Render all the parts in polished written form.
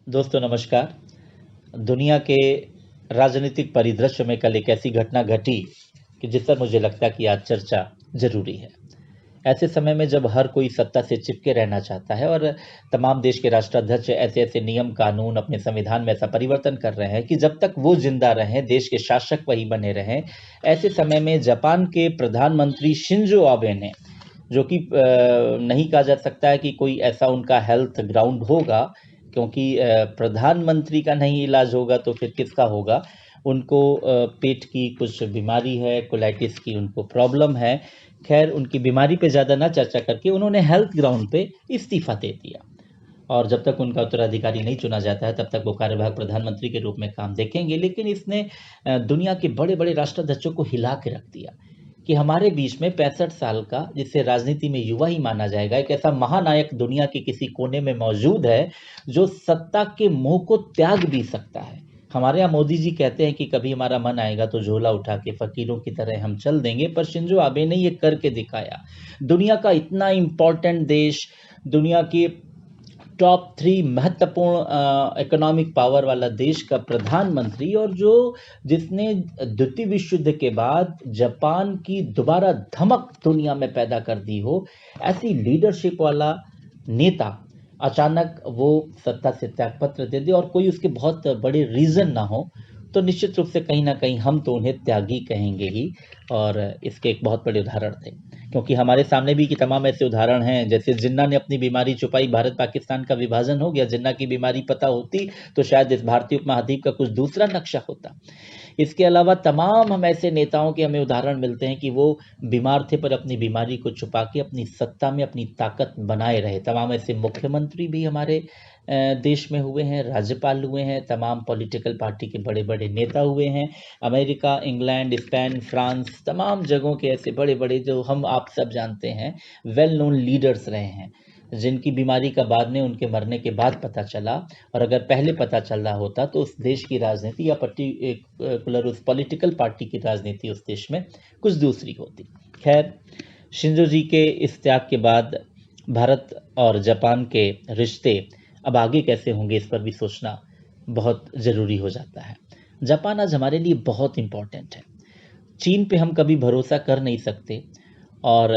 दोस्तों नमस्कार। दुनिया के राजनीतिक परिदृश्य में कल एक ऐसी घटना घटी कि जिस पर मुझे लगता है कि आज चर्चा ज़रूरी है। ऐसे समय में जब हर कोई सत्ता से चिपके रहना चाहता है और तमाम देश के राष्ट्राध्यक्ष ऐसे-ऐसे नियम कानून अपने संविधान में ऐसा परिवर्तन कर रहे हैं कि जब तक वो ज़िंदा रहें, देश के शासक वही बने रहें। ऐसे समय में जापान के प्रधानमंत्री शिंजो आबे ने जो कि नहीं कहा जा सकता है कि कोई ऐसा उनका हेल्थ ग्राउंड होगा क्योंकि प्रधानमंत्री का नहीं इलाज होगा तो फिर किसका होगा। उनको पेट की कुछ बीमारी है, कोलाइटिस की उनको प्रॉब्लम है। खैर उनकी बीमारी पे ज़्यादा ना चर्चा करके उन्होंने हेल्थ ग्राउंड पे इस्तीफ़ा दे दिया और जब तक उनका उत्तराधिकारी नहीं चुना जाता है तब तक वो कार्यवाहक प्रधानमंत्री के रूप में काम देखेंगे। लेकिन इसने दुनिया के बड़े-बड़े राष्ट्राध्यक्षों को हिला के रख दिया कि हमारे बीच में 65 साल का, जिसे राजनीति में युवा ही माना जाएगा, एक ऐसा महानायक दुनिया के किसी कोने में मौजूद है जो सत्ता के मोह को त्याग भी सकता है। हमारे यहाँ मोदी जी कहते हैं कि कभी हमारा मन आएगा तो झोला उठा के फकीरों की तरह हम चल देंगे, पर शिंजो आबे ने ये करके दिखाया। दुनिया का इतना इम्पोर्टेंट देश, दुनिया की टॉप 3 महत्वपूर्ण इकोनॉमिक पावर वाला देश का प्रधानमंत्री, और जो जिसने द्वितीय विश्व युद्ध के बाद जापान की दोबारा धमक दुनिया में पैदा कर दी हो, ऐसी लीडरशिप वाला नेता अचानक वो सत्ता से त्यागपत्र दे दे और कोई उसके बहुत बड़े रीज़न ना हो, तो निश्चित रूप से कहीं न कहीं हम तो उन्हें त्यागी कहेंगे ही। और इसके एक बहुत बड़े उदाहरण थे, क्योंकि हमारे सामने भी कि तमाम ऐसे उदाहरण हैं। जैसे जिन्ना ने अपनी बीमारी छुपाई, भारत-पाकिस्तान का विभाजन हो गया। जिन्ना की बीमारी पता होती तो शायद इस भारतीय उपमहाद्वीप का कुछ दूसरा नक्शा होता। इसके अलावा तमाम हम ऐसे नेताओं के हमें उदाहरण मिलते हैं कि वो बीमार थे पर अपनी बीमारी को छुपा के अपनी सत्ता में अपनी ताकत बनाए रहे। तमाम ऐसे मुख्यमंत्री भी हमारे देश में हुए हैं, राज्यपाल हुए हैं, तमाम पॉलिटिकल पार्टी के बड़े-बड़े नेता हुए हैं। अमेरिका, इंग्लैंड, स्पेन, फ्रांस, तमाम जगहों के ऐसे बड़े-बड़े जो हम आप सब जानते हैं, वेल नोन लीडर्स रहे हैं, जिनकी बीमारी का बाद में उनके मरने के बाद पता चला। और अगर पहले पता चल रहा होता तो उस देश की राजनीति या पर्टिकुलर उस पॉलिटिकल पार्टी की राजनीति उस देश में कुछ दूसरी होती। खैर, शिंजो जी के इस त्याग के बाद भारत और जापान के रिश्ते अब आगे कैसे होंगे, इस पर भी सोचना बहुत ज़रूरी हो जाता है। जापान आज हमारे लिए बहुत इम्पोर्टेंट है। चीन पे हम कभी भरोसा कर नहीं सकते, और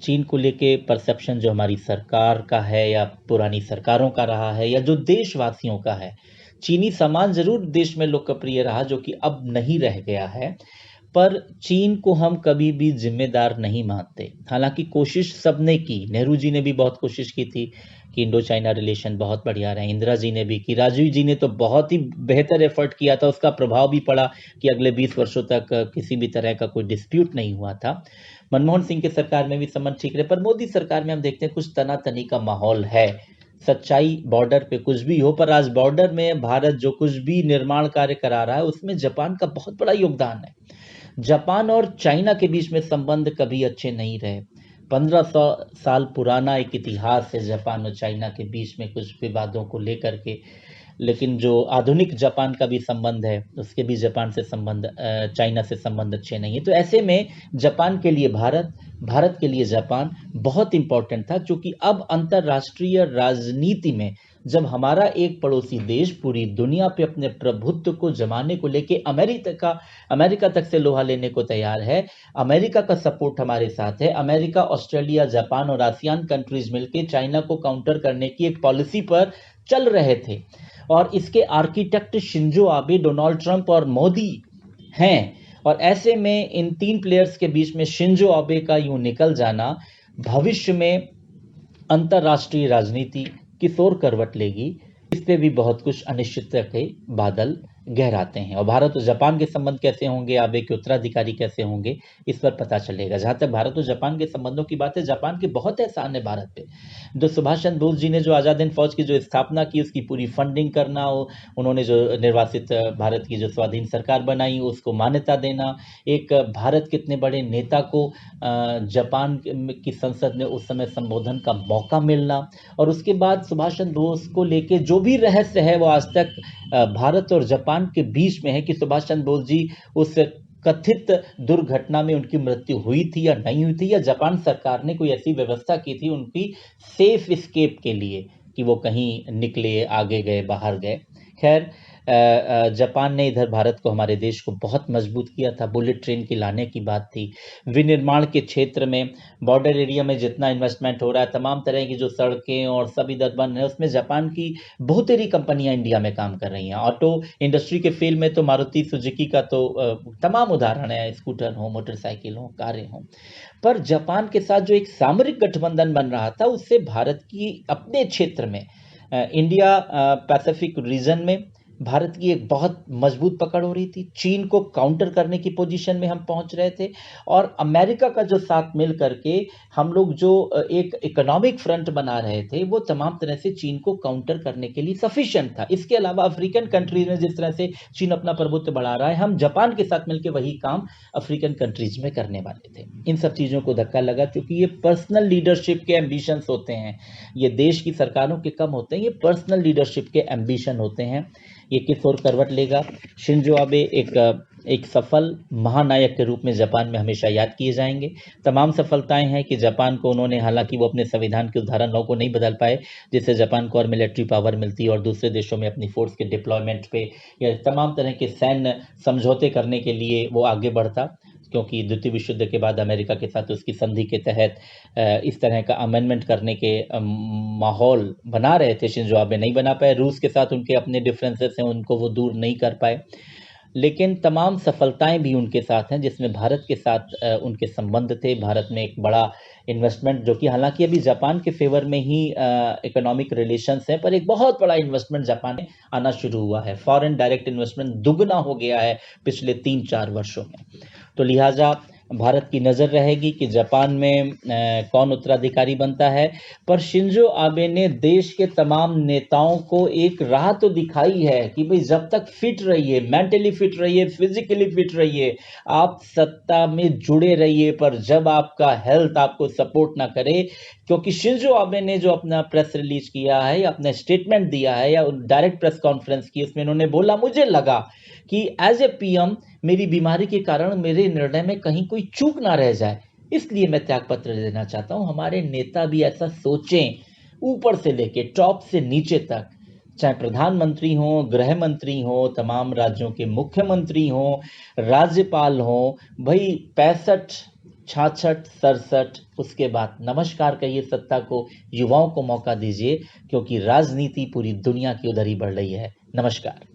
चीन को लेके परसेप्शन जो हमारी सरकार का है या पुरानी सरकारों का रहा है या जो देशवासियों का है, चीनी सामान ज़रूर देश में लोकप्रिय रहा जो कि अब नहीं रह गया है, पर चीन को हम कभी भी ज़िम्मेदार नहीं मानते। हालाँकि कोशिश सबने की, नेहरू जी ने भी बहुत कोशिश की थी कि इंडो चाइना रिलेशन बहुत बढ़िया रहे, इंदिरा जी ने भी की, राजीव जी ने तो बहुत ही बेहतर एफर्ट किया था, उसका प्रभाव भी पड़ा कि अगले 20 वर्षों तक किसी भी तरह का कोई डिस्प्यूट नहीं हुआ था। मनमोहन सिंह की सरकार में भी संबंध ठीक रहे, पर मोदी सरकार में हम देखते हैं कुछ तना-तनी का माहौल है। सच्चाई बॉर्डर पे कुछ भी हो, पर आज बॉर्डर में भारत जो कुछ भी निर्माण कार्य करा रहा है, उसमें जापान का बहुत बड़ा योगदान है। जापान और चाइना के बीच में संबंध कभी अच्छे नहीं रहे। 1500 साल पुराना एक इतिहास है जापान और चाइना के बीच में कुछ विवादों को लेकर के। लेकिन जो आधुनिक जापान का भी संबंध है, उसके भी जापान से संबंध चाइना से संबंध अच्छे नहीं है। तो ऐसे में जापान के लिए भारत, भारत के लिए जापान बहुत इम्पोर्टेंट था, क्योंकि अब अंतर्राष्ट्रीय राजनीति में जब हमारा एक पड़ोसी देश पूरी दुनिया पे अपने प्रभुत्व को जमाने को लेके अमेरिका तक से लोहा लेने को तैयार है, अमेरिका का सपोर्ट हमारे साथ है। अमेरिका, ऑस्ट्रेलिया, जापान और आसियान कंट्रीज मिलके चाइना को काउंटर करने की एक पॉलिसी पर चल रहे थे, और इसके architect Shinzo Abe, Donald Trump और मोदी हैं। और ऐसे में इन 3 प्लेयर्स के बीच में शिंजो आबे का यूं निकल जाना भविष्य में अंतर्राष्ट्रीय राजनीति किस ओर करवट लेगी, इस पे भी बहुत कुछ अनिश्चितता के बादल गहराते हैं। और भारत और जापान के संबंध कैसे होंगे, आबे के उत्तराधिकारी कैसे होंगे, इस पर पता चलेगा। जहाँ तक भारत और जापान के संबंधों की बात है, जापान के बहुत एहसान है भारत पे। जो सुभाष चंद्र बोस जी ने जो आज़ाद हिंद फौज की जो स्थापना की, उसकी पूरी फंडिंग करना, उन्होंने जो निर्वासित भारत की जो स्वाधीन सरकार बनाई, उसको मान्यता देना, एक भारत के इतने बड़े नेता को जापान की संसद में उस समय संबोधन का मौका मिलना, और उसके बाद सुभाष चंद्र बोस को लेके जो भी रहस्य है वो आज तक भारत और जापान के बीच में है कि सुभाष चंद्र बोस जी उस कथित दुर्घटना में उनकी मृत्यु हुई थी या नहीं हुई थी, या जापान सरकार ने कोई ऐसी व्यवस्था की थी उनकी सेफ एस्केप के लिए, कि वो कहीं निकले, आगे गए, बाहर गए। खैर, जापान ने इधर भारत को, हमारे देश को बहुत मजबूत किया था। बुलेट ट्रेन की लाने की बात थी, विनिर्माण के क्षेत्र में, बॉर्डर एरिया में जितना इन्वेस्टमेंट हो रहा है, तमाम तरह की जो सड़कें और सब इधर बन रहे हैं, उसमें जापान की बहुतेरी कंपनियां इंडिया में काम कर रही हैं। ऑटो इंडस्ट्री के फील्ड में तो मारुति सुजुकी का तो तमाम उदाहरण है, स्कूटर हो, मोटरसाइकिल हो, कारें हो। पर जापान के साथ जो एक सामरिक गठबंधन बन रहा था, उससे भारत की अपने क्षेत्र में, इंडिया पैसिफिक रीजन में भारत की एक बहुत मजबूत पकड़ हो रही थी। चीन को काउंटर करने की पोजीशन में हम पहुंच रहे थे, और अमेरिका का जो साथ मिल करके हम लोग जो एक इकोनॉमिक फ्रंट बना रहे थे, वो तमाम तरह से चीन को काउंटर करने के लिए सफिशिएंट था। इसके अलावा अफ्रीकन कंट्रीज में जिस तरह से चीन अपना प्रभुत्व बढ़ा रहा है, हम जापान के साथ मिलकर वही काम अफ्रीकन कंट्रीज में करने वाले थे। इन सब चीज़ों को धक्का लगा, क्योंकि ये पर्सनल लीडरशिप के एम्बिशंस होते हैं, ये देश की सरकारों के कम होते हैं, ये पर्सनल लीडरशिप के एम्बिशन होते हैं। ये किस ओर करवट लेगा? शिंजो आबे एक सफल महानायक के रूप में जापान में हमेशा याद किए जाएंगे। तमाम सफलताएं हैं कि जापान को उन्होंने, हालांकि वो अपने संविधान के उदाहरण 9 को नहीं बदल पाए, जिससे जापान को और मिलिट्री पावर मिलती है और दूसरे देशों में अपनी फोर्स के डिप्लॉयमेंट पे या तमाम तरह के सैन्य समझौते करने के लिए वो आगे बढ़ता, क्योंकि द्वितीय विश्व युद्ध के बाद अमेरिका के साथ उसकी संधि के तहत इस तरह का अमेंडमेंट करने के माहौल बना रहे थे। शिंजो आबे नहीं बना पाए, रूस के साथ उनके अपने डिफरेंसेस हैं, उनको वो दूर नहीं कर पाए। लेकिन तमाम सफलताएं भी उनके साथ हैं, जिसमें भारत के साथ उनके संबंध थे। भारत में एक बड़ा इन्वेस्टमेंट, जो कि हालांकि अभी जापान के फेवर में ही इकोनॉमिक रिलेशंस हैं, पर एक बहुत बड़ा इन्वेस्टमेंट जापान में आना शुरू हुआ है। फॉरेन डायरेक्ट इन्वेस्टमेंट दुगना हो गया है पिछले 3-4 वर्षों में। तो लिहाजा भारत की नज़र रहेगी कि जापान में कौन उत्तराधिकारी बनता है। पर शिंजो आबे ने देश के तमाम नेताओं को एक राह तो दिखाई है कि भाई, जब तक फिट रहिए, मेंटली फिट रहिए, फिजिकली फिट रहिए, आप सत्ता में जुड़े रहिए, पर जब आपका हेल्थ आपको सपोर्ट ना करे, क्योंकि शिंजो आबे ने जो अपना प्रेस रिलीज किया है या अपना स्टेटमेंट दिया है या डायरेक्ट प्रेस कॉन्फ्रेंस की, उसमें उन्होंने बोला, मुझे लगा कि एज ए पीएम मेरी बीमारी के कारण मेरे निर्णय में कहीं कोई चूक ना रह जाए, इसलिए मैं त्यागपत्र देना चाहता हूं। हमारे नेता भी ऐसा सोचें, ऊपर से लेके टॉप से नीचे तक, चाहे प्रधानमंत्री हो, गृह मंत्री हो, तमाम राज्यों के मुख्यमंत्री हो, राज्यपाल हो, भाई 65, 66, 67, उसके बाद नमस्कार कहिए सत्ता को, युवाओं को मौका दीजिए, क्योंकि राजनीति पूरी दुनिया की उधर ही बढ़ रही है। नमस्कार।